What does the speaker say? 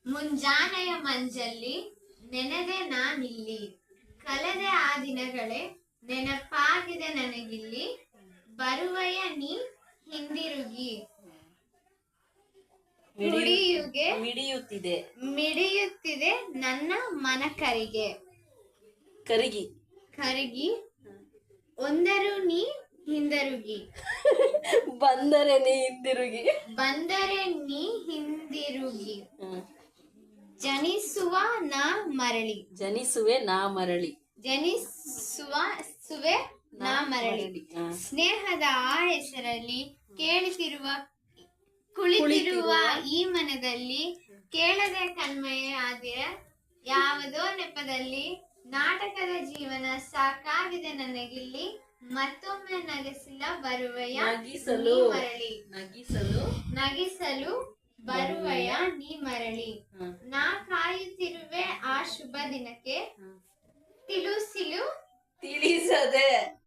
ಮುಂಜಾನೆಯ ಮಂಜಲ್ಲಿ ನೆನೆದೆ ನಾನಿಲ್ಲಿ, ಕಳೆದೆ ಆ ದಿನಗಳೇ ನೆನಪಾಗಿದೆ ನನಗಿಲ್ಲಿ, ಬರುವೆಯ ನೀ ಹಿಂದಿರುಗಿ. ಮಿಡಿಯುತ್ತಿದೆ ನನ್ನ ಮನ ಕರಗಿ ಒಂದರು ನೀ ಹಿಂದಿರುಗಿ. ಬಂದರೆ ನೀ ಹಿಂದಿರುಗಿ. ಜನಿಸುವೆ ನಾ ಮರಳಿ. ಸ್ನೇಹದ ಆ ಹೆಸರಲ್ಲಿ ಕುಳಿತಿರುವ ಈ ಮನದಲ್ಲಿ, ಕೇಳದೆ ಕಣ್ಮಯ ಆದಿರ ಯಾವುದೋ ನೆಪದಲ್ಲಿ, ನಾಟಕದ ಜೀವನ ಸಾಕಾಗಿದೆ ನನಗಿಲ್ಲಿ, ಮತ್ತೊಮ್ಮೆ ನಗಿಸಲ ಬರುವೆಯ ನೀ ಮರಳಿ. ನಗಿಸಲು ಬರುವೆಯ ನೀ ಮರಳಿ. ನಾ ಕಾಯುತ್ತಿರುವೆ ಆ ಶುಭ ದಿನಕ್ಕೆ,